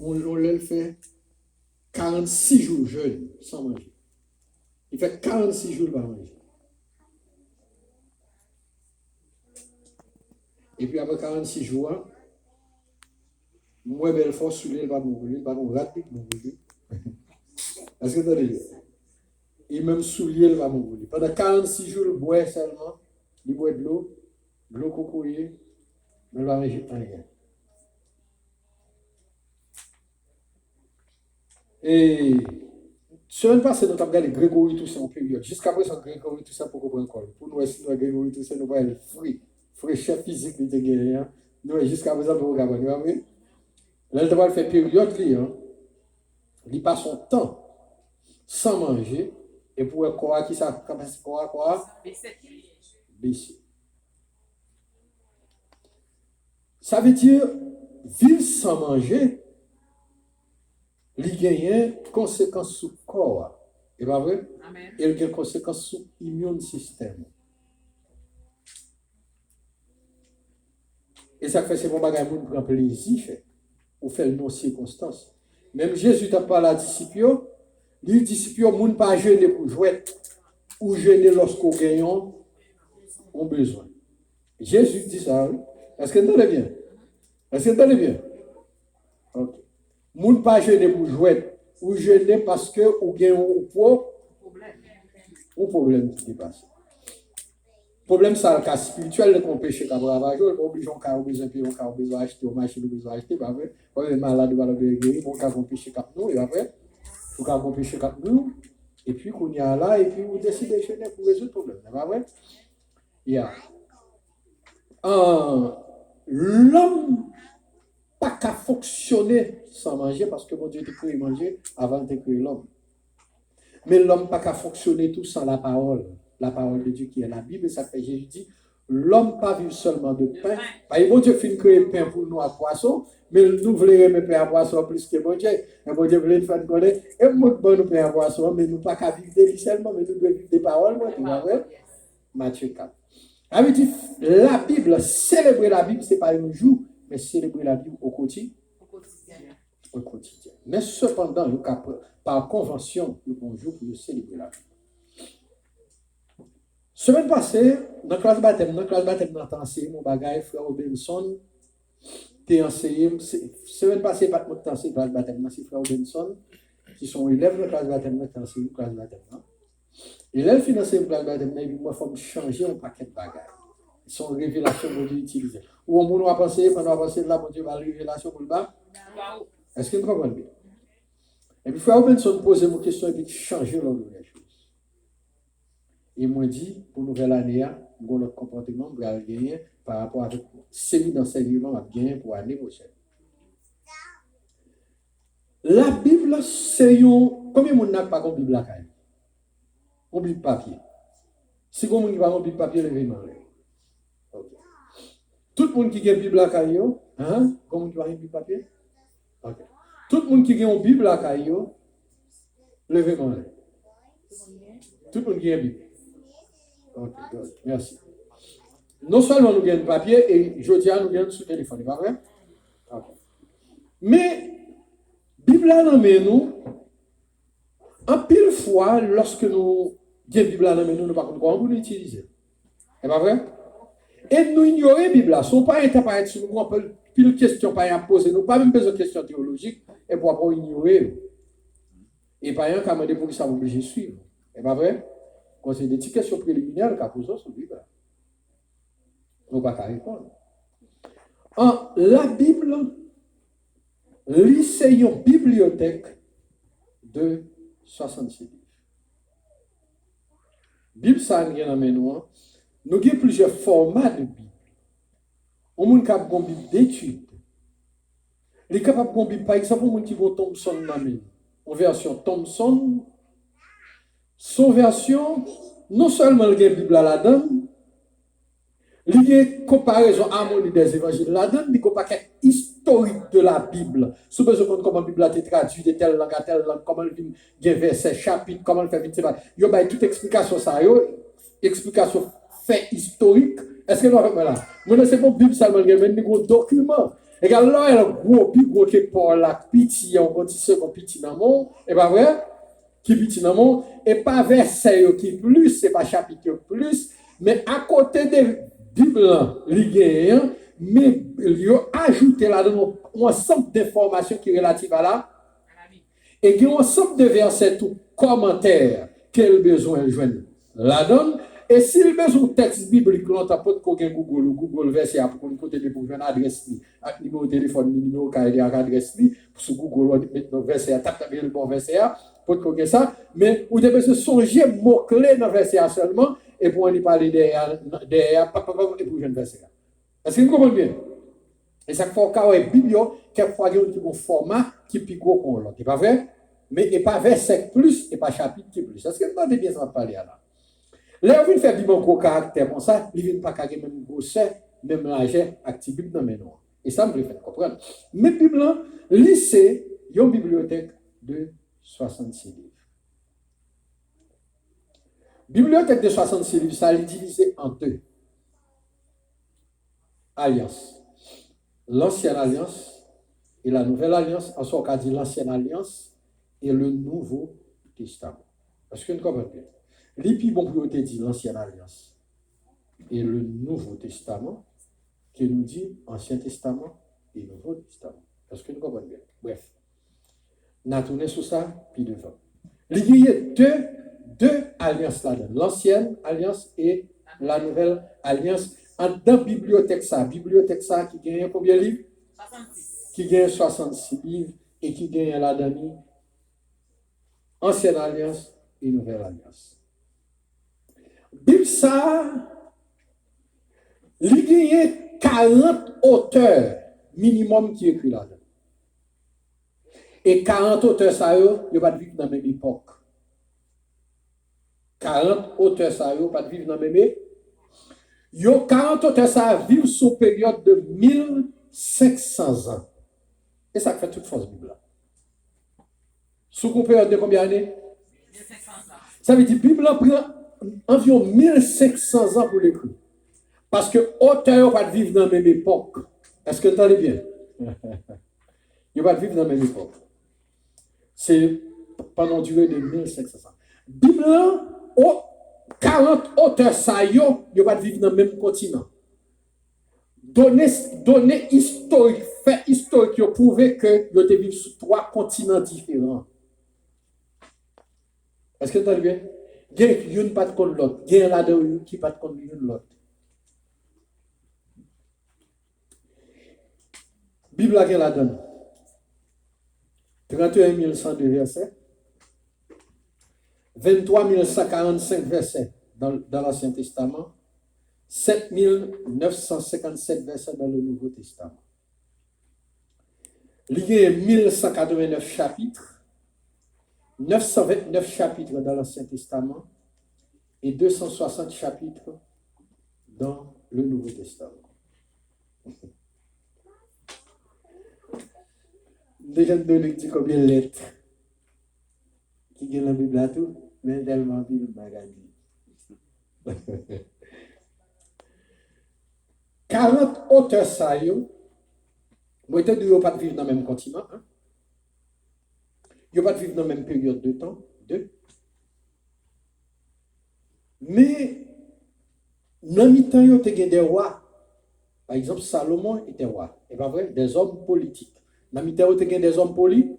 on le fait 46 jours jeûne sans manger. Il fait 46 jours pas manger. Et puis après 46 jours, moi, Belfort, soulevé, il va mourir, il va mourir rapide, mourir. Est-ce que vous avez dit? Et même soulier, il va mourir. Pendant 46 jours, il boit seulement, il boit de l'eau cocoyée, mais il va manger rien. Et semaine passée, nous avons regardé Grégory Toussaint en période. Jusqu'à présent, Grégory Toussaint pour comprendre quoi. Pour nous, si nous avons Grégory Toussaint, nous avons fraîcheur physique de guerrier. Nous, jusqu'à présent, nous regardons. Vous voyez? Là, il va faire période, il passe son temps sans manger. Et pour un corps qui s'appelle quoi? Baisser. Ça veut dire, vivre sans manger, il y a une conséquence sur le corps. C'est pas vrai? Amen. Et il y a une conséquence sur l'immune système. Et ça fait c'est bon bagage pour prendre plaisir, ou faire nos circonstances. Même Jésus t'a parlé à disciples, les disciples ne pas jeûner pour jouer ou jeûner lorsqu'on gagne ont besoin. Jésus dit ça, oui. Est-ce que vous entendez bien? Est-ce que vous entendez bien? Ok. Moun pas jeûner pour jouer ou jeûner parce que ou gagne un problème qui dépasse. Problème ça, le cas spirituel, le péché qu'a bravage, obligé on a besoin de on a besoin d'acheter, on machine de besoin d'acheter, pas vrai? On est malade, on va le guérir, on a péché cap nous, et après, on a péché cap nous, et puis qu'on y a là, et puis on décide de jeûner pour résoudre le problème, pas vrai? Yeah. L'homme pas qu'à fonctionner sans manger parce que mon Dieu te créé manger avant de créer l'homme. Mais l'homme pas qu'à fonctionner tout sans la parole de Dieu qui est la Bible. Ça fait Jésus dit, l'homme pas vivre seulement de pain. Bon Dieu fait créer pain pour nous à poisson, mais nous voulons aimer pain à poisson plus que mon Dieu. Et mon Dieu voulait nous faire connaître, et nous bon nous pain à poisson, mais nous pas qu'à vivre de seulement, mais nous devons vivre des paroles. Matthieu 4. Ça veut dire, la Bible, célébrer la Bible, ce n'est pas un jour, mais célébrer la Bible au quotidien. Au quotidien. Mais cependant, par convention, le bonjour pour célébrer la Bible. Semaine passée, dans la classe baptême, dans enseigné mon bagage, frère Robinson, t'es enseigné. Semaine passée, pas de enseigné classe baptême, c'est frère Robinson, qui sont élèves de la classe baptême, qui enseignent classe baptême. Et là, le financement de la classe baptême, il faut changer un paquet de bagages. Son révélation que Dieu utilise. Ou on va penser, pendant la pensée de là, mon Dieu va révélation pour le bas. Est-ce que vous comprenez bien? Et puis, frère Robinson pose une question et puis changer l'ordre des choses. Et moi dit, pour nouvelle année, notre comportement va gagner par rapport à cette série d'enseignements à gagner pour l'année prochaine. La Bible, c'est un. Combien de monde n'a pas une Bible à caille? Une Bible papier. Si vous n'avez pas une Bible papier, levez-moi. Okay. Tout le monde qui a une Bible à caille, hein? Comment tu as une Bible papier? Okay. Tout le monde qui a une Bible à caille, levez-moi. Tout le monde qui a une Bible. Ok, good. Merci. Non seulement nous gagnons papier, et je dis à nous gagnons sur téléphone, pas vrai? Okay. Mais, Bible là, nous, en pile fois, lorsque nous gagnons Bible là, nous ne pouvons pas comment l'utiliser. C'est pas vrai? Et nous ignorons la Bible là, si on ne peut pas interpréter sur nous, on peut pile de questions pas à poser, nous pas même besoin de questions théologiques, et pour pas ignorer. Et par exemple, quand on dit pour que ça vous oblige de suivre. C'est pas vrai? Quand c'est des petites questions préliminaires, qu'on pose sur la Bible. On ne peut pas répondre. La Bible, c'est une bibliothèque de 66 livres. Bible, ça nous a nous avons plusieurs formats de Bible. On est capable de Bible d'études. On est capable de Bible, par exemple, on qui va Thompson en version Thompson. Son version, non seulement il y a une Bible là-dedans, il y a une comparaison harmonie des évangiles là-dedans, mais il y a un paquet historique de la Bible. Si vous besoin de comment la Bible a été traduite de telle langue à telle langue, comment il y a un verset, chapitre, comment il fait vite, il y a toute explication, ça, explication fait historique. Est-ce que nous avons là? Moi, c'est pas Bible seulement, mais un document. Et quand là, elle a gros, plus gros que pour la petit, on continue comme petit dans le monde, et pas vrai? Qui petit dans le monde, et pas verset qui plus, c'est pas chapitre plus, mais à côté de Bible, l'Iguéen, mais il a ajouté là-dedans un ensemble d'informations qui sont relatives à la et il y a un ensemble de versets ou commentaires quel besoin de joindre là-dedans. Et si le besoin de texte biblique, on n'a pas de Google ou Google verset pour nous côté pour joindre adresse, numéro de téléphone, numéro de adresse, sur Google, on met nos versets, tape le bon verset, pour connaître ça. Mais vous devez se songer mots-clés dans le verset seulement et pour en parler derrière, et pour joindre verset. Est-ce que vous comprenez bien? Et ça fait qu'à la Bible, quelquefois, il y a un format qui est plus gros que l'autre. C'est pas vrai? Mais et pas verset plus, et pas chapitre plus. Est-ce que vous entendez bien ça va parler là? Là, vous faites Bible un gros caractère comme ça, il ne vient pas carrément même grosseur, même largeur, active Bible dans mes noms. Et ça, me fait comprendre. Mais Bible, lycée, il y a une bibliothèque de 66 livres. Bibliothèque de 66 livres, ça est divisé en deux. Alliance. L'ancienne alliance et la nouvelle alliance, en soit qu'a dit l'ancienne alliance et le nouveau testament. Parce que nous comprenons bien. Les plus bon pour te dire l'ancienne alliance et le nouveau testament, qui nous dit ancien testament et nouveau testament. Parce que nous comprenons bien. Bref. On a tourné sur ça, puis devant. Il y a deux alliances là-dedans. L'ancienne alliance et la nouvelle alliance. Dans la bibliothèque ça qui gagne combien de livres? 66. Qui gagne 66 livres et qui gagne la dedans ancienne alliance et nouvelle alliance. Bible ça, il gagne 40 auteurs minimum qui écrit là-dedans. Et 40 auteurs ça yo, ils pas vivre dans la même époque. 40 auteurs ça yo pas vivre dans la même époque. Yo 40 auteurs ça vivent sous période de 1500 ans. Et ça fait toute force Bible là. Sous une période de combien d'années? 1500 ans. Ça veut dire Bible prend environ 1500 ans pour l'écrire. Parce que auteur pas vivre dans la même époque. Est-ce que vous entendez bien? Ils pas vivre dans la même époque. C'est pendant une durée de 1500 ans. Bible là, 40 auteurs ça yo pas vivre dans le même continent. Données historiques, faits historiques qui ont prouvé que ils ont vivre sur 3 continents différents. Est-ce que tu as bien? Il y a une pas de l'autre. Il y a là-dedans qui pas de l'autre. Bible a la donne. 31 102 versets. 23 145 versets dans l'Ancien Testament. 7 957 versets dans le Nouveau Testament. Il y a 1189 chapitres, 929 chapitres dans l'Ancien Testament et 260 chapitres dans le Nouveau Testament. Déjà, nous dit combien de lettres qui gagnent la Bible à tout, mais tellement Bible magazine. 40 auteurs ça yo, moi je dis pas vivre dans le même continent, hein. Ils pas vivre dans la même période de temps, mais dans le temps il y a des rois. Par exemple, Salomon était roi, et pas vrai, des hommes politiques. Dans le temps il y a des hommes politiques,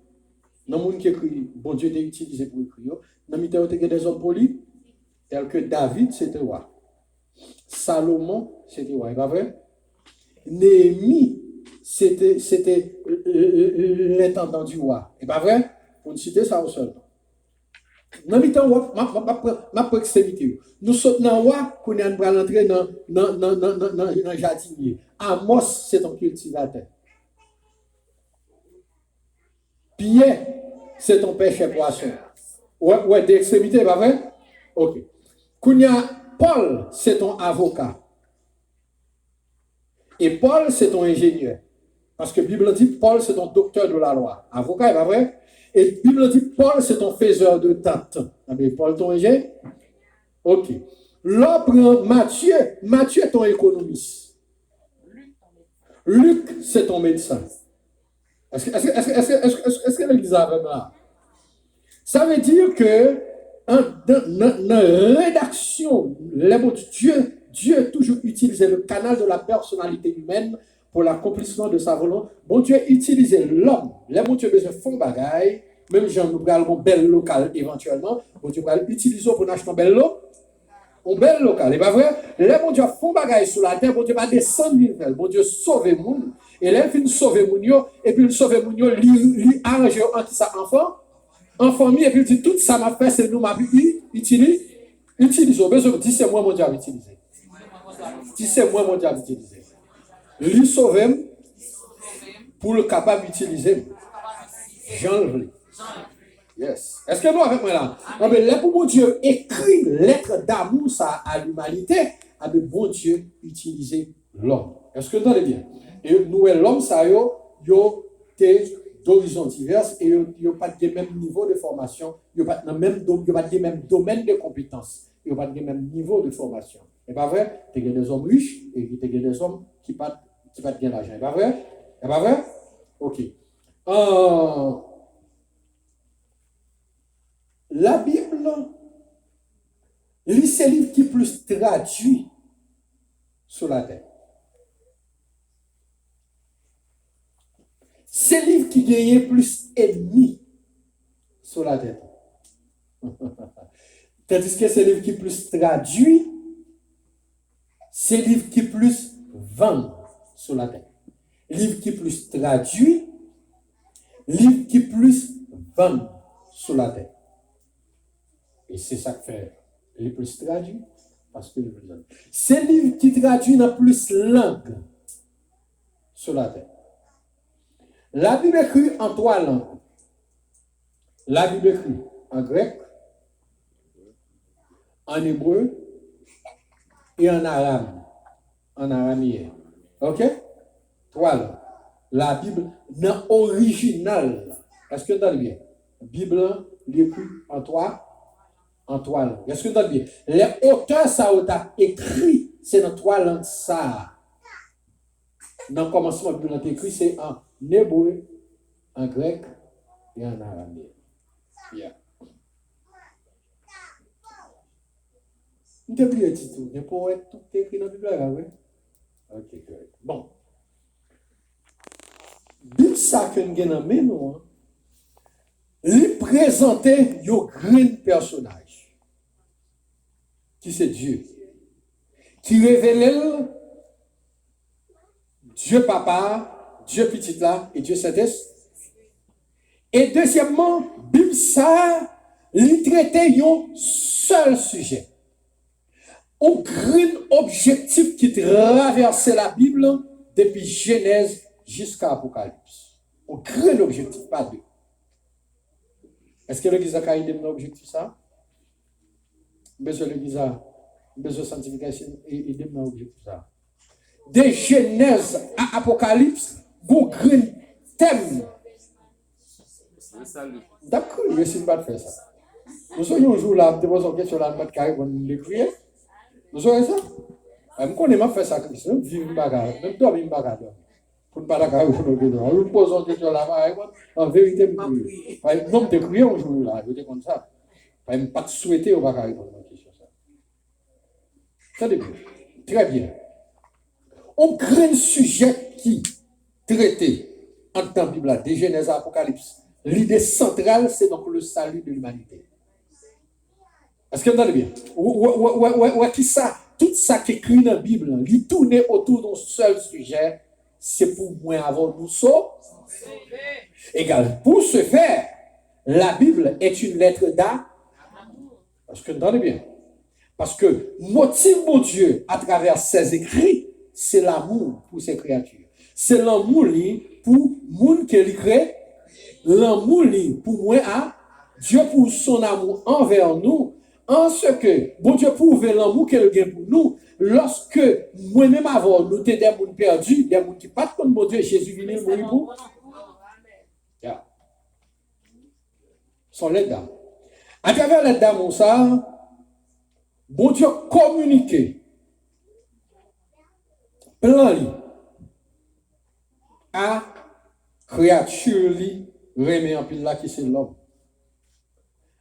dans le monde qui écrit, bon Dieu t'a utilisé pour écrire. Dans le temps il y a des hommes politiques, tels que David c'était roi. Salomon, c'était roi, pas vrai? Néhémie, c'était l'intendant du roi, et pas vrai? Pour ne citer ça au seul. Dans le temps, ma proximité. Nous sommes dans le roi, qu'on est en train d'entrer dans le jardinier. Amos, c'est un cultivateur. Pierre, c'est ton pêcheur poisson. Ouais, d'extrémité, pas vrai? Ok. Paul, c'est ton avocat. Et Paul, c'est ton ingénieur. Parce que la Bible dit, Paul, c'est ton docteur de la loi. Avocat, pas vrai? Et la Bible dit, Paul, c'est ton faiseur de tente. Mais Paul, ton ingénieur? Ok. Là, prend Matthieu. Matthieu est ton économiste. Luc, c'est ton médecin. Est-ce que l'église a vraiment là? Ça veut dire que dans la rédaction, Dieu a toujours utilisé le canal de la personnalité humaine pour l'accomplissement de sa volonté. Bon Dieu utilisait l'homme. Les bon Dieu besoin de fond bagaille, même si nous prenons un bel local éventuellement, bon Dieu va l'utiliser pour acheter un bel local. Un bel local. Et pas vrai? Les bon Dieu font bagaille sur la terre, bon Dieu va descendre l'hiver, bon Dieu sauve le monde. Et là, il finit sauver le monde, et puis il sauve le monde, il arrange entre sa enfant. En famille, et puis il dit, tout ça m'a fait, c'est nous, m'a utilisé. Utilisons. Dis, c'est moi, mon Dieu, utilisé. Dis, c'est moi, mon Dieu, utilisé. Lui sauve pour le capable d'utiliser. Jean-Louis. Yes. Est-ce que nous, avec moi là? Non, mais là, pour mon Dieu, écrit lettre d'amour ça, à l'humanité, avec bon Dieu, utiliser l'homme. Est-ce que vous entendez bien? Et nous, l'homme, ça, yo, d'horizons divers et ils n'ont pas le même niveau de formation, ils n'ont pas le même domaine de compétences, ils n'ont pas le même niveau de formation. C'est pas vrai? Tu as des hommes riches et tu as des hommes qui n'ont pas de l'argent. C'est pas vrai? C'est pas vrai? Ok. La Bible, c'est le livre qui plus traduit sur la terre. C'est le livre qui gagne plus ennemis sur la terre. Tandis que c'est le livre qui plus traduit, c'est le livre qui plus vend sur la terre. Livre qui plus traduit, livre qui plus vend sur la terre. Et c'est ça que fait le plus traduit, parce que c'est le livre qui traduit dans plus langue sur la terre. La Bible écrit en 3 langues. La Bible écrit en grec, en hébreu et en arabe, en araméen. Ok? 3 langues. La Bible, dans l'original, est-ce que vous entendez bien? La Bible, l'écrit en 3 langues. Est-ce que vous entendez bien? Les auteurs, ça a écrit, c'est dans 3 langues, ça. Dans le commencement, la Bible a écrit, c'est en hébreu, en grec et en araméen. Yeah. Vous n'avez plus dit tout. Il faut être tout écrit dans la Bible, oui? Ok, correct. Bon. Bible ça que nous avons, lui présenter un grand personnage. Qui c'est Dieu. Qui révèle Dieu Papa, Dieu Petit là et Dieu Saint-Esprit. Et deuxièmement, Bible ça, lui traiter un seul sujet. Un grand objectif qui traverse la Bible depuis Genèse jusqu'à Apocalypse. Un grand objectif, pas deux. Est-ce que l'Église a un objectif ça? Besoin l'Église a besoin de sanctification et il a un objectif ça. De Genèse à Apocalypse, un grand thème. D'accord, je ne sais pas de faire ça. Nous sommes un jour là, nous posons une question là, nous avons l'écrire. Nous savez ça? Je connais pas faire ça, même vivre une bagarre, même dormir une bagarre. Pour ne pas la carrière, nous posons une question là, en vérité, non, de crier un jour là, je dis comme ça. Je ne pas souhaiter au bagarre pour une question ça. Ça dépend. Très bien. On crée un sujet qui traité en temps Bible, de Genèse à Apocalypse. L'idée centrale, c'est donc le salut de l'humanité. Est-ce que vous entendez bien? Ouais, qui ça? Tout ça qui est écrit dans la Bible, il tourne autour d'un seul sujet, c'est pour moi avoir nous sauver. Égal. Pour ce faire, la Bible est une lettre d'amour. Est-ce que vous entendez bien? Parce que motive mon Dieu à travers ses écrits, c'est l'amour pour ses créatures. C'est l'amour pour le monde qu'il crée. L'amour pour moi à Dieu pour son amour envers nous. En ce que, bon Dieu prouve l'amour qu'il a pour nous, lorsque moi-même avant, nous t'es des gens perdus, des gens qui partent contre mon Dieu, Jésus vient mourir pour. Yeah. Son l'aide d'âme. À travers l'aide d'âme, ça, bon Dieu communique. Plan, à créature li remet en pile là qui c'est l'homme.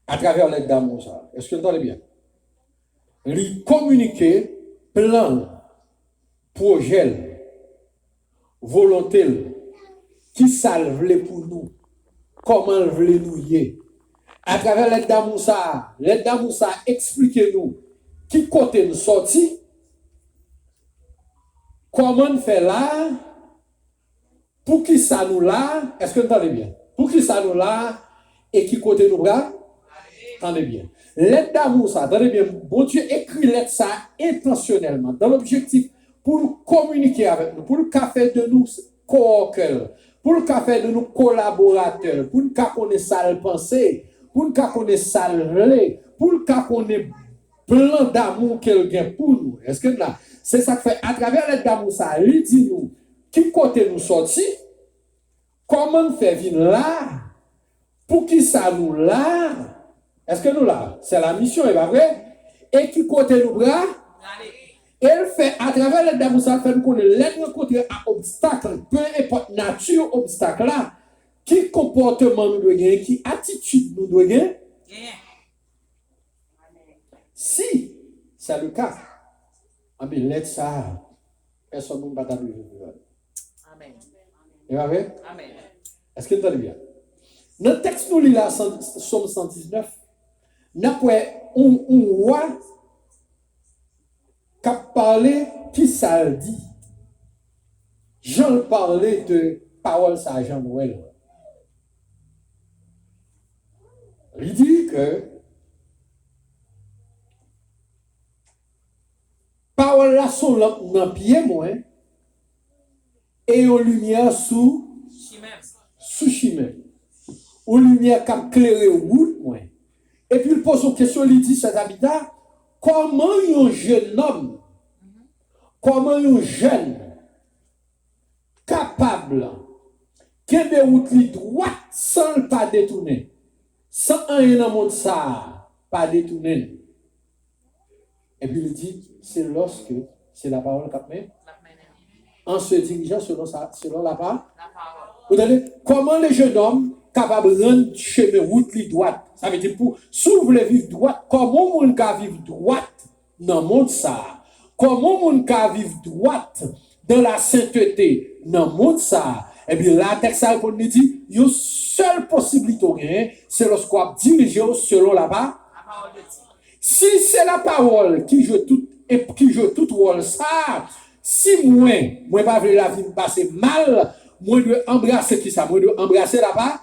À travers l'aide d'amour ça. Est-ce que vous entendez bien? Lui communiquer plan, projet, volonté, qui ça le pour nous, comment le voulait nous y. À travers l'aide d'amour ça expliquez-nous qui côté nous sorti, comment on fait là, pour qui ça nous là, est-ce que vous entendez bien? Pour qui ça nous là, et qui côté nous là, attendez bien. L'aide d'amour ça, attendez bien, bon Dieu écrit l'aide ça intentionnellement, dans l'objectif pour nous communiquer avec nous, pour le faire de nous co-workers, pour le faire de nous collaborateurs, pour nous connaître ça le penser, pour nous connaître ça le relais, pour nous connaître plan d'amour qu'elle gagne pour nous. Est-ce que là, c'est ça que fait à travers l'aide d'amour ça, il dit nous, qui côté nous sorti, comment faire venir là, pour qui ça nous là, est-ce que nous là, c'est la mission, est pas vrai? Et qui côté nous bras, elle fait à travers l'aide d'amour ça, fait nous connaître l'aide rencontrer à obstacle, peu importe nature obstacle là, qui comportement nous doit gagner, qui attitude nous doit gagner. Si c'est le cas, mais l'aide ça, personne ne va t'appeler. Amen. Et va vrai? Amen. Est-ce que vous entendez bien? Notre texte nous lit là, Somme 119, n'a pas un roi qui a parlé, qui ça le dit. Jean parlait de parole à Jean-Noël. Il dit que parole là sont dans pied moi et aux lumière sous chemin. Aux lumière qui a éclairé route moi. Et puis il pose une question, il dit cet habitat, comment un jeune homme, comment un jeune capable qui a des routes droites sans le pas détourner, sans un dans le monde ça, pas détourner. Et puis il dit, c'est lorsque, c'est la parole qu'on met, en se dirigeant selon la parole. Vous savez, comment les jeunes hommes capables de rendre chemin route droite, ça veut dire pour s'ouvrir les vivre droite, comment on peut vivre droite dans le monde ça, comment on peut vivre droite dans la sainteté dans le monde ça. Et bien là, texte ça pour nous dire, une seule possibilité, c'est lorsqu'on dirige selon la parole. Si c'est la parole qui joue tout rôle ça, si moi pas veux la vie me passer mal, moi je dois embrasser qui ça, moi je dois embrasser la parole.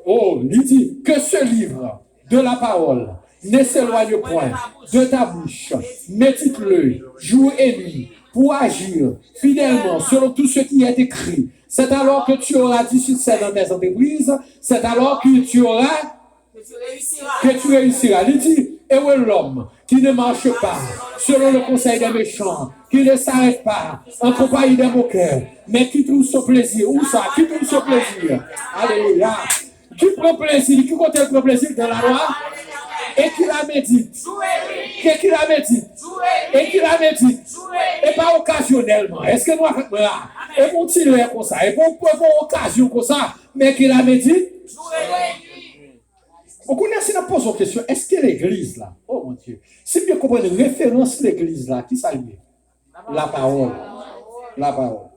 Oh, il dit que ce livre de la parole ne s'éloigne point de ta bouche, médite-le jour et nuit pour agir fidèlement selon tout ce qui est écrit. C'est alors que tu auras du succès dans tes entreprises, c'est alors que tu réussiras. Il dit, et où est l'homme qui ne marche pas selon le conseil des méchants, qui ne s'arrête pas en compagnie des moqueurs, mais qui trouve son plaisir. Où ça? Qui trouve son plaisir? Alléluia. Qui prend plaisir? Qui compte le plaisir dans la loi? Et qui la médite. Et qui la médite. Et qui la médite. Et pas occasionnellement. Est-ce que nous avons là? Et pour tirer comme ça. Et pour occasion comme ça. Mais qui la médite. On connaît si nous posons une question. Est-ce que l'église là? Oh mon Dieu. Si bien comprendre référence l'église là, qui ça lié? La parole. La parole.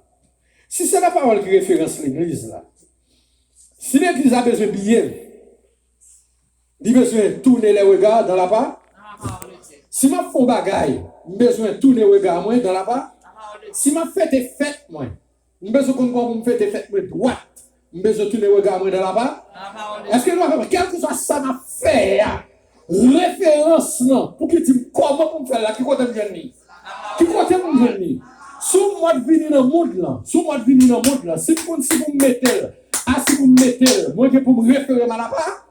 Si c'est la parole qui référence l'église là, si l'église a besoin de billets, il a besoin de tourner les regards dans la part. Si je fais un bagaille, j'ai besoin de tourner les regards moi dans la part. Si je fais des fêtes, moi, j'ai besoin de faire des fêtes droite. J'ai besoin de tourner les regards moi dans la part. Est-ce que nous quel que soit ça m'a fait, référence non, pour qu'il dise comment pour me faire là, qui côté me venir. Qui côté me venir. Si moi de venir dans le monde là, si moi de venir dans le monde là, si vous me mettez si vous me mettez, moi je peux me référer à la part.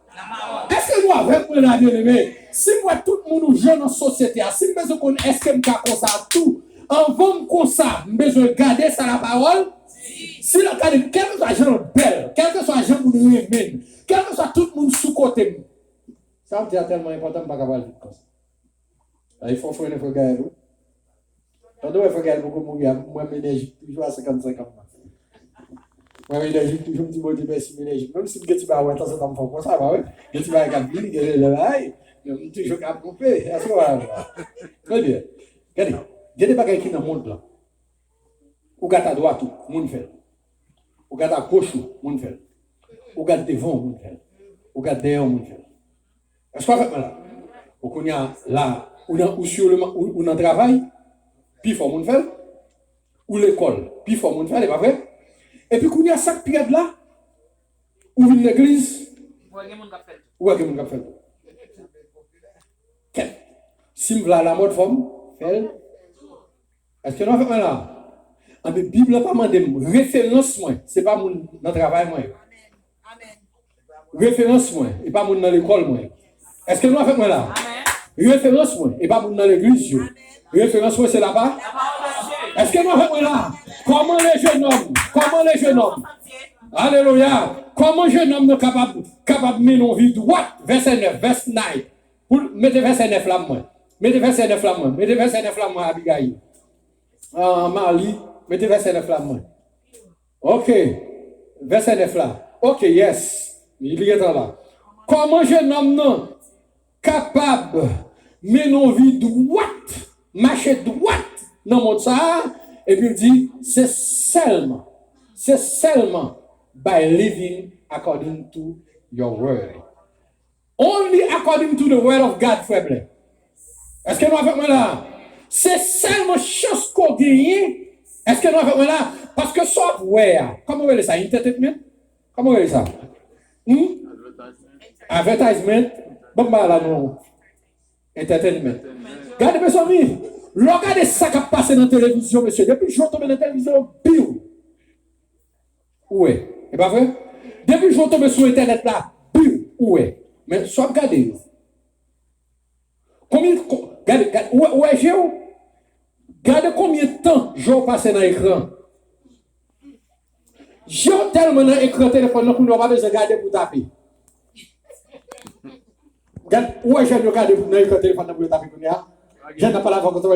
Est-ce que nous avons un bien-aimé? Si moi tout le monde jeune en société, si je besoin qu'on est-ce que je comme ça tout, en vont comme ça, je besoin de garder ça la parole. Si le cas de quel que soit gens belle, quel que soit gens pour nous aimer, quel que soit tout le monde sous côté. Ça me dit tellement important pour pas vite comme ça. Il faut faire une fois gagner. On doit faire gagner beaucoup de monde, moi l'énergie toujours à 55 ans. Moi, l'énergie, toujours me dit, bon Dieu, merci, l'énergie. Même si tu vas avoir temps, ça me fait comme ça, ouais. Tu vas avoir une gueule, toujours qu'à couper. Est-ce que voilà? Très bien. Regardez, il y a des bagages qui dans le monde là. Ou gars à droite, moun fait. Ou gars à gauche, moun fait. Ou gars devant, moun fait. Ou gars derrière, moun fait. Est-ce qu'on fait là? Ou qu'on y a là, ou sur le ou dans le travail, puis il faut moun fait. Ou l'école, puis il faut moun fait, c'est pas vrai? Et puis qu'on y a ça qui est là, ou une église, ou est-ce que moun fait? Quel? Si vous la mode forme, fait. Est-ce que nous fait là? La Bible n'a pas demandé référence, moi. Ce n'est pas mon dans le travail, moi. Référence, moi. Et pas mon dans l'école, moi. Est-ce que nous avons fait là? Référence, moi. Et pas mon dans l'église. Référence, moi, c'est là-bas. Est-ce que nous avons fait là? Comment les jeunes hommes? Alléluia. Comment les jeunes hommes sont capables de mener une vie droite? Verset 9, verset 9. Mettez verset 9 là, moi. Mettez verset 9 là, moi. Mettez verset 9 là, moi, Abigail. Mali. Mettez verset 9 là, moi. Ok. Verset 9 là. Ok, yes. Il est là. Comment jeune homme non capable de mener une vie droite, marcher droite dans le monde ça, et puis il dit, c'est seulement by living according to your word. Only according to the word of God, frère. Est-ce que nous avons fait là? C'est seulement chose qu'on gagne. Est-ce que nous avons fait là? Parce que software, comment on dit ça? Entertainment? Comment on dit ça? Advertisement? Bon, bah là, non. Entertainment. Regardez, mes amis. Regardez ça qui a passé dans la télévision, monsieur. Depuis que je suis tombé dans la télévision, biou. Oui. C'est pas vrai? Depuis que je suis tombé sur Internet là, biou. Oui. Mais soit regardez. Combien. Regardez, où est-ce que regardez combien de temps j'ai passé dans l'écran. J'ai tellement dans l'écran téléphone pour ne pas besoin de regarder pour taper. Regarde, où est-ce que je regarde dans l'écran téléphone pour taper pour dire? Je n'ai pas la voix comme ça.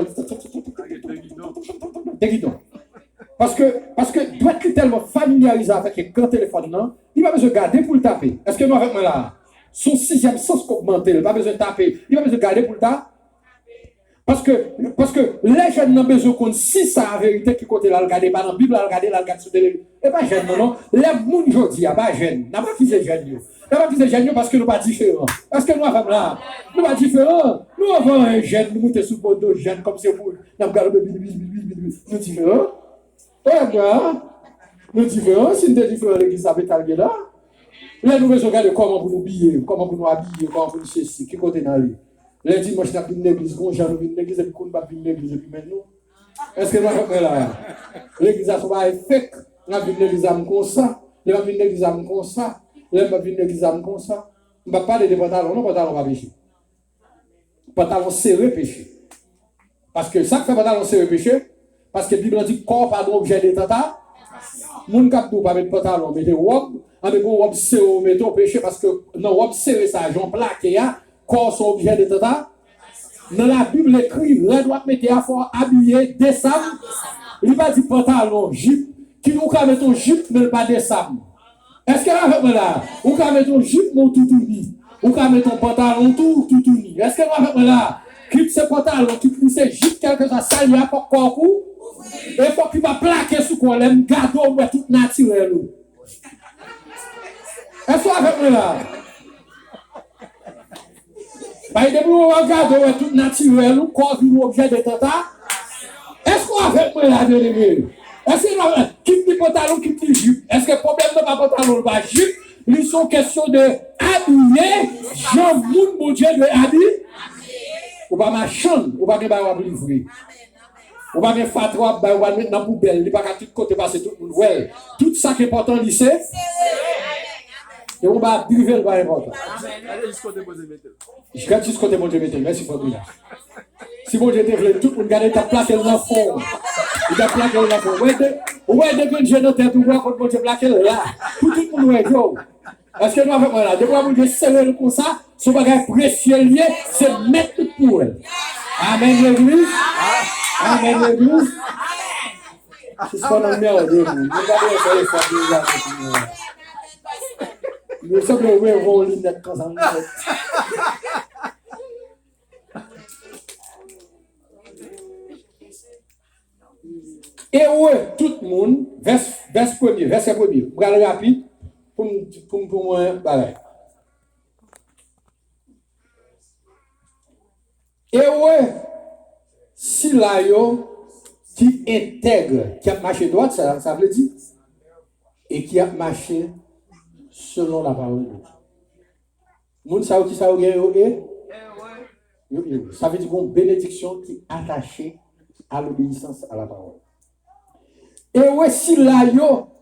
Parce que doit être tellement familiarisé avec l'écran téléphone, non? Il n'a pas besoin de regarder pour le taper. Est-ce que nous avec moi là? Son sixième sens augmenté, il n'a pas besoin de taper. Il n'a pas besoin de regarder pour le taper. Parce que les jeunes n'ont besoin qu'on si ça la vérité qui côté là regarder pas dans la Bible là regarder sur télé et pas jeune non les gens aujourd'hui pas jeune n'a pas qui c'est jeune n'a pas qui c'est jeune parce que nous pas différents parce que nous avons là nous pas différents nous avons un jeune nous monter sous poteau jeune comme c'est pour nous regarder nous différents nous différents si nous différents l'église ça peut aller là là nous besoin regarder comment pour nous habiller comment pour nous habiller ceci qui côté dans lui. Les dimanches, nous avons une église, nous avons une église, et puis nous avons une église, et puis maintenant. Est-ce que nous avons fait là? L'église a fait fake. Nous avons une église comme ça. Nous avons une église comme ça. Nous avons une église comme ça. On ne va pas parler de pantalons, non, pantalons pas péché. Pantalons serrés péché. Parce que ça fait pantalons serrés péché, parce que la Bible dit corps pas d'objet de tata. Moun kap tou pas mettre pantalon, mettez robe, avec une robe serrée, mettez au péché, parce que dans robe serrée, ça, j'en plaque, corps sont obligés de tata. Dans la Bible écrit, les doigts mettre à fort habillé, décembre. Il va dire pantalon, jupe, qui nous ka mettre un jupe, mais pas décembre. Est-ce que là, là, ou ka mettre un jupe, mon tout ni, ou ka mettre un pantalon tout ni. Est-ce que là, qui ce pantalon, qui ce jupe, quelque chose, ça y a pas corps, et faut qu'il va plaquer sous quoi, l'aime gâteau, mais tout naturel. Est-ce que là, bah, il vous regardez tout naturel, ou quoi, vous objet de tata. Est-ce qu'on a fait moi la vérité? Est-ce que qui dit pantalon, qui dit jupe? Est-ce que le problème n'est pas pantalon, pas jupe? Ils sont question de habiller, Jean Moun, mon Dieu, de habiller. Ou pas machin, ou pas de livrer. Ou pas de fatwa, ou pas de mettre dans la poubelle, il n'y a pas qu'à tout côté passer tout le monde. Ouais, tout ça qui est important, lycée. Et on va priver le pas important. Je regarde jusqu'au côté mon Dieu, merci pour le si mon Dieu te voulait, tout le monde garde ta plaque dans le fond. Il a plaqué dans le fond. Ouais, depuis que j'ai noté tout le monde, mon Dieu plaqué là. Tout le monde est yo. Est-ce que nous avons là, depuis que mon Dieu serré comme ça, son bagage précieux lié, c'est mettre pour elle. Amen l'église. Amen l'église. C'est ça dans le merde. Regardez ça, les femmes, nous sommes les vont lunettes quand ça nous met. Et ouais, tout le monde, verset premier, vous regardez rapide, pour moi, pareil. Et ouais, si là, qui intègre, qui a marché droite, ça veut dire, et qui a marché selon la parole de Dieu. Moun sa qui ça ça veut dire une bénédiction qui est attachée à l'obéissance à la parole. Et ouais, si là,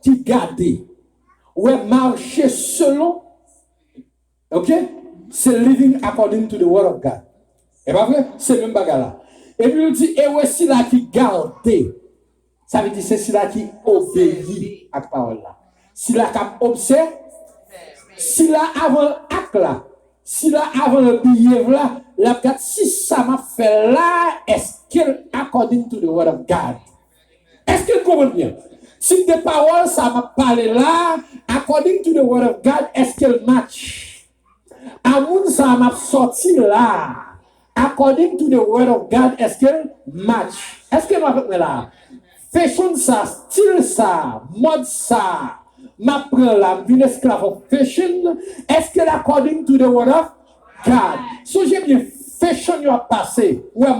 qui garde, ouais, marcher selon, ok, c'est living according to the word of God. Et pas vrai? C'est le même bagarre là. Et puis il dit, et ouais, si là qui garde, ça veut dire c'est si là qui obéit à la parole là. Si là qui observe, si là avant l'acte là, si là avant le billet là, la regarde si ça m'a fait là, est-ce qu'il according to the word of God? Est-ce qu'il comprend bien? Si des paroles ça m'a parlé là, according to the word of God, est-ce qu'elle match? Amoun ça m'a sorti là, according to the word of God, est-ce qu'elle match? Est-ce qu'elle m'a fait là? Fashion ça, style ça, mode ça, ma prend là, une esclave of fashion, est-ce qu'elle according to the word of God? Si j'ai bien fashion y a passé, ouais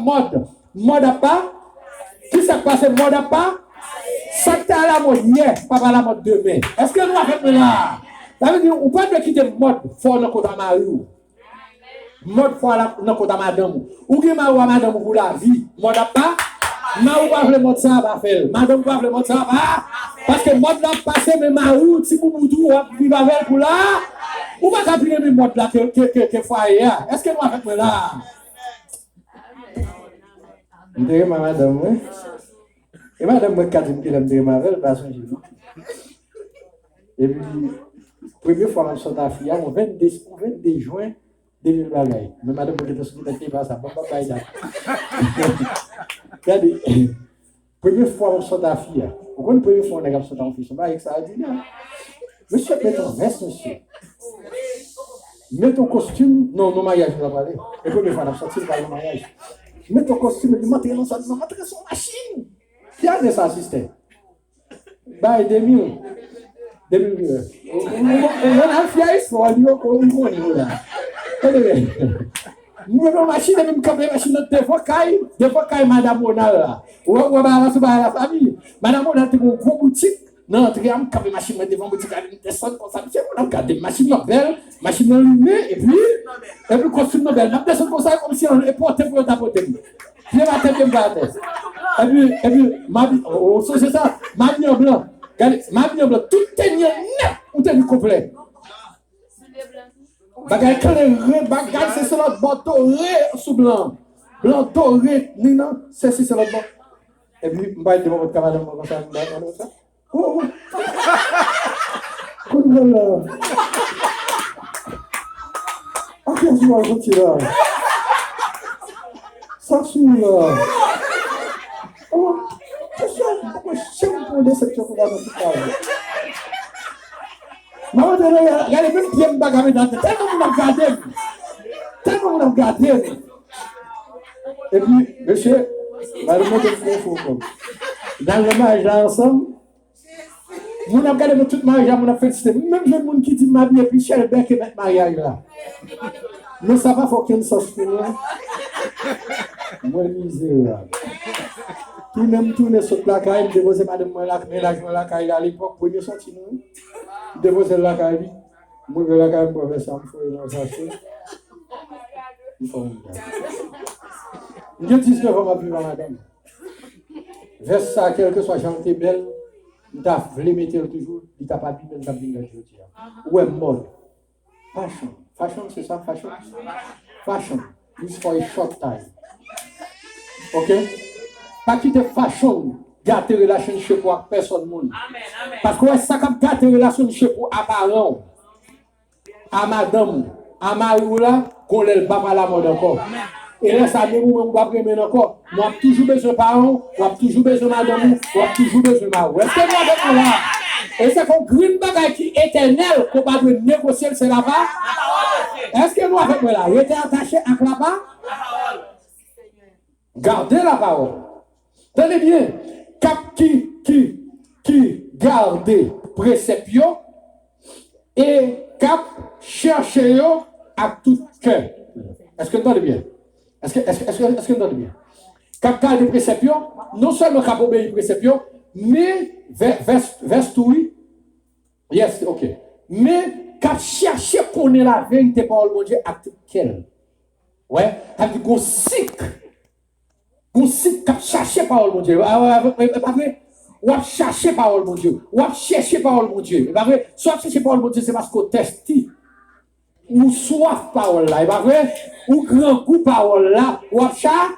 mode à pas, qui s'est passé mode à pas? Ça t'est à la mode hier, pas à la mode demain. Est-ce que nous avons là? Ça veut dire, on peut pas quitter mode pour nous côté mari. Mode pour nous côté madame. Ou que madame pour la vie, mode à pas. Ma ou pas le mode ça va faire. Madame pas le mode ça va. Parce que mode là passé mais mari, si vous boudou, vous va pour là. Ou pas capter le mode là que foyer. Est-ce que nous avons là? Ndé madame, oui. Et madame me dit qu'il aime Marvel, parce que et puis, première fois que je suis à FIA, le 22 juin 2000. Mais madame me dit que c'est pas ça, pas ça. Regardez, première fois que je suis à FIA, pourquoi la première fois que je suis à FIA, c'est avec ça a dit non. Monsieur, mets ton veste, monsieur. Mets ton costume, non, mariage, je vais parler. Et première fois que je suis sorti, le mariage. Mets ton costume et monter dans sa machine. Qui a des assistants? Bah, 2000. On a fait histoire, on est là. Nous avons une machine, même quand la machine de fois quand madame Monal là. Ou la famille. Madame Monal, tu as une grosse boutique. Non, tu as une machine devant boutique, elle descend comme ça. On a regardé une machine belle, machine allumée, et puis costume belle. On descend comme ça, comme si on est porté pour tapoter. Bien battu, bien battu. Et puis, c'est ça, ma vie en blanc. Regardez, ma vie en blanc, tout est net, ou t'es complet. Bagay bagay, c'est l'autre bord doré sous blanc. Blanc doré, non, c'est l'autre bord. Et puis, je vais devant votre camarade, comme ça. Oh, oh. Ok, je vais sortir là. Sortir là. Oh, pourquoi je suis pour les secteurs pour la notification? Maman, il y a les mêmes pieds de bagarre dans la tête. Tellement on a regardé. Et puis, monsieur, va le mettre dans le mariage là ensemble. On a regardé tout le mariage, on a félicité. Même le monde qui dit ma vie et puis Michel Beck et mettre mariage là. Mais ça va, faut qu'il y ait une sauce pour moi. Moi, misérable. Tourner sur la caille, déposer madame la caille à l'époque, pour nous sortir nous. Déposer la caille, moi je la caille pour faire ça, il faut dans sa chose. Il faut regarder. Je dis 19 ans ma plus madame. Vers ça, quel que soit chanté belle, il t'a voulu mettre toujours, il t'a pas dit même ça bien que je dis. Ouais, mode. Fashion. Fashion, c'est ça, fashion? Fashion. It's for a short time. Ok? Pas quitter fashion, garder relationship avec personne monde. Parce que ça comme garder relationship à parent, à madame, à Marioula, qu'on le bat à la mode encore. et là, ça même ou pas prendre encore. Moi, toujours besoin de parents, moi, toujours besoin de madame, moi, toujours besoin de ma. Est-ce que nous avec là? Et c'est comme green bagaille qui est éternel, qu'on va négocier, c'est là-bas. Est-ce que nous avec moi là? Il était attaché à là-bas? Gardez la parole. Tenez bien, qui garde préceptes et cap chercher à tout cœur. Est-ce que vous entendez bien? Est-ce que vous entendez bien? Cap garde préceptes, non seulement cap obéir préceptes, mais vers tout, yes, ok. Mais cap chercher qu'on est la vérité parole de Dieu à tout cœur. Ouais, avec un cycle. On sait qu'à chercher parole mon Dieu. Pas vrai? On va chercher parole mon Dieu. On va chercher parole mon Dieu. Pas vrai? Soit chercher parole mon Dieu, c'est parce qu'on teste. Ou soif parole là. Pas vrai? Ou grand coup parole là. Ou chercher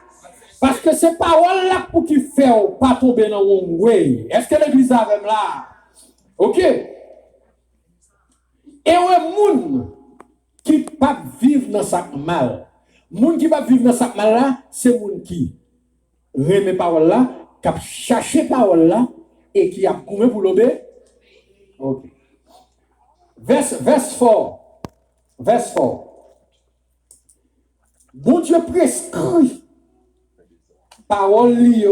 parce que c'est parole là pour qui fait pas tomber dans mon way. Est-ce que l'église avec là? OK. Et un monde qui pas vivre dans sa mal. Monde qui pas vivre dans sa mal là, c'est monde qui remet parole là, qui a cherché parole là, et qui a couru pour l'obéir. Ok. Verse 4. Verse 4. Bon Dieu prescrit parole liée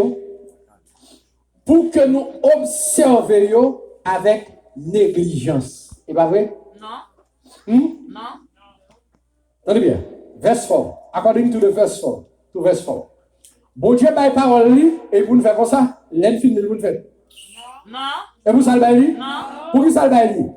pour que nous observions avec négligence. Et pas vrai? Non. Non. Attendez bien. Verse 4. According to the verse 4. To verse 4. Bon Dieu bail parole et vous ne faites pas ça. L'en fin de vous ne faites. Non. Et vous ça bail? Non. Pour qui ça bail?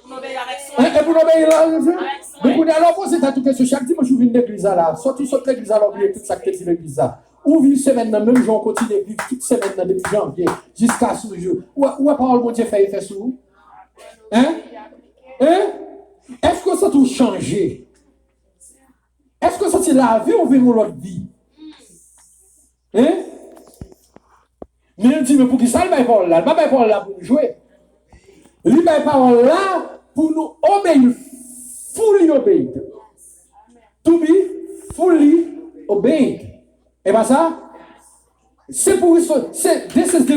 Pour obéir avec soin. Et pour obéir là. Donc on est alors posé ta toute question chaque dimanche vous venez l'église là. Sortez l'église là, oubliez tout ça que dit l'église là. Ou vivre semaine dans même jour continue vivre toute semaine dans depuis janvier jusqu'à ce jour. Où parole bon Dieu fait effet sur vous? Hein? Est-ce que ça tout changé? Est-ce que ça c'est la vie ou vivre l'autre vie? Hein? Mais on dit, mais pour qui ça, il va parole là? Il va parole là pour nous jouer. Il va parole là pour nous obéir. Fully obeyed. To be fully obeyed. Et bien ça, c'est pour ça. This is the